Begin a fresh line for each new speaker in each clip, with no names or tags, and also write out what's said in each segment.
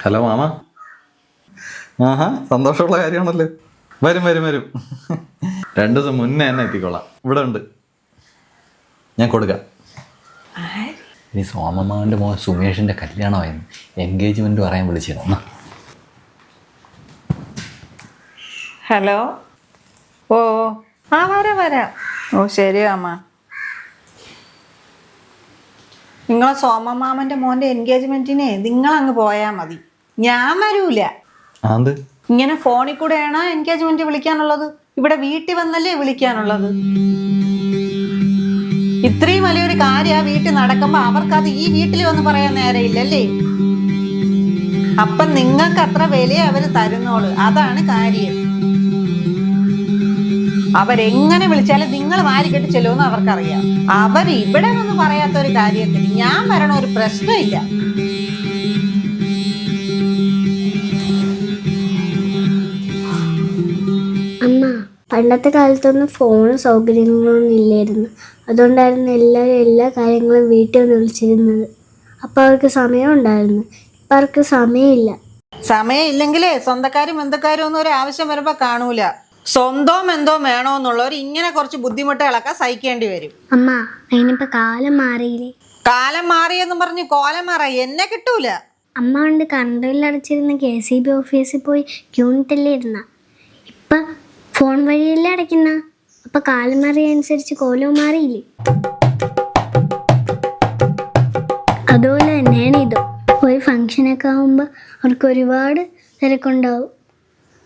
Hello mama. ആഹാ, സന്തോഷമുള്ള കാര്യമാണല്ലോ. വരും വരും വരും. 2 ദിവസം മുന്നേ തന്നെ എത്തിക്കോളാം. ഇവിടെ ഉണ്ട്, ഞാൻ കൊടുക്കാം. ഇനി സോമമാവൻ്റെ മോൻ സുമേഷിൻ്റെ കല്യാണമായിരുന്നു, എൻഗേജ്മെൻറ്റ് പറയാൻ വിളിച്ചിരുന്നു.
ഹലോ. ഓ ആ വരാം. ഓ ശരി അമ്മ. നിങ്ങളെ സോമമാമൻ്റെ മോൻ്റെ എൻഗേജ്മെൻറ്റിനെ നിങ്ങളങ്ങ് പോയാൽ മതി, ഞാൻ വരൂല. ഇങ്ങനെ ഫോണിൽ കൂടെയാണ് എൻഗേജ്മെന്റ് വിളിക്കാനുള്ളത്, ഇവിടെ വീട്ടിൽ വന്നല്ലേ വിളിക്കാനുള്ളത്. ഇത്രയും വലിയൊരു കാര്യം വീട്ടിൽ നടക്കുമ്പോ അവർക്കത് ഈ വീട്ടിൽ വന്ന് പറയാൻ നേരമില്ലല്ലേ. അപ്പൊ നിങ്ങൾക്ക് അത്ര വില അവര് തരുന്നോളൂ, അതാണ് കാര്യം. അവരെങ്ങനെ വിളിച്ചാലും നിങ്ങൾ വാരിക്കെട്ട് ചെല്ലുമെന്ന് അവർക്കറിയാം. അവർ ഇവിടെ വന്ന് പറയാത്ത ഒരു കാര്യത്തിൽ ഞാൻ വരണ ഒരു പ്രശ്നമില്ല.
അമ്മ, പണ്ടത്തെ കാലത്തൊന്നും ഫോണും സൗകര്യങ്ങളൊന്നും ഇല്ലായിരുന്നു. അതുകൊണ്ടായിരുന്നു എല്ലാവരും എല്ലാ കാര്യങ്ങളും വീട്ടിൽ വന്ന് വിളിച്ചിരുന്നത്. അപ്പോൾ അവർക്ക് സമയം ഉണ്ടായിരുന്നു. ഇപ്പം അവർക്ക് സമയമില്ല.
സമയമില്ലെങ്കിലേ സ്വന്തക്കാരും ബന്ധക്കാരും ഒന്നും ഒരു ആവശ്യം വരുമ്പോൾ കാണൂല. സ്വന്തവും എന്തോ വേണോന്നുള്ളവർ ഇങ്ങനെ കുറച്ച് ബുദ്ധിമുട്ടുകളൊക്കെ സഹിക്കേണ്ടി വരും.
അമ്മ, അതിനിപ്പോൾ കാലം മാറിയില്ലേ?
കാലം മാറിയെന്ന് പറഞ്ഞ് കോലം മാറ എന്നെ കിട്ടൂല.
അമ്മ കൊണ്ട് കറണ്ടിൽ അടച്ചിരുന്ന KCB ഓഫീസിൽ പോയി ക്യൂണിറ്റല്ലേ ഇരുന്ന. ഇപ്പം ഫോൺ വഴിയല്ലേ അടയ്ക്കുന്ന. അപ്പം കാലം മാറിയനുസരിച്ച് കോലവും മാറിയില്ലേ? അതുപോലെ തന്നെയാണ് ഇതും. ഒരു ഫങ്ഷനൊക്കെ ആകുമ്പോൾ അവർക്ക് ഒരുപാട് തിരക്കുണ്ടാവും.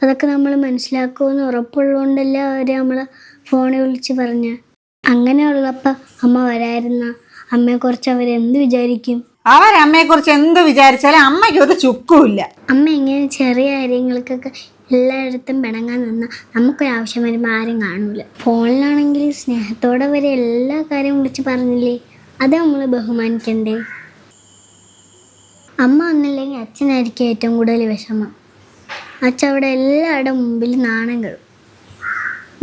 അതൊക്കെ നമ്മൾ മനസ്സിലാക്കുമെന്ന് ഉറപ്പുള്ളതുകൊണ്ടല്ലേ അവർ നമ്മളെ ഫോണിൽ വിളിച്ച് പറഞ്ഞ. അങ്ങനെയുള്ളപ്പോൾ അമ്മ വരായിരുന്ന അമ്മയെക്കുറിച്ച് അവരെന്ത് വിചാരിക്കും?
അവരമ്മയെക്കുറിച്ച് എന്ത് വിചാരിച്ചാലും അമ്മയ്ക്ക് ഒരു ചുക്കുമില്ല.
അമ്മ ഇങ്ങനെ ചെറിയ കാര്യങ്ങൾക്കൊക്കെ എല്ലായിടത്തും പിണങ്ങാൻ നിന്നാൽ നമുക്കൊരാവശ്യം വരുമ്പോൾ ആരും കാണൂല. ഫോണിലാണെങ്കിൽ സ്നേഹത്തോടെ വരെ എല്ലാ കാര്യവും വിളിച്ച് പറഞ്ഞില്ലേ, അത് നമ്മൾ ബഹുമാനിക്കണ്ടേ. അമ്മ വന്നില്ലെങ്കിൽ അച്ഛനായിരിക്കും ഏറ്റവും കൂടുതൽ വിഷമം. അച്ഛൻ അവിടെ എല്ലാവരുടെ മുമ്പിൽ നാണം കെടും.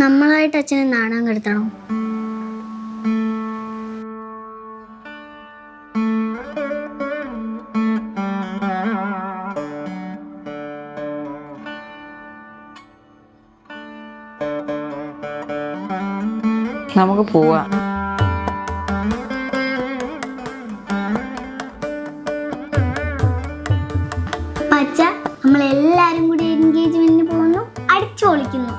നമ്മളായിട്ട് അച്ഛനെ നാണം കെടുത്തണം.
നമുക്ക് പോവാം.
അച്ഛ, നമ്മളെല്ലാരും കൂടി എൻഗേജ്മെന്റിന് പോകുന്നു, അടിച്ചു പൊളിക്കുന്നു.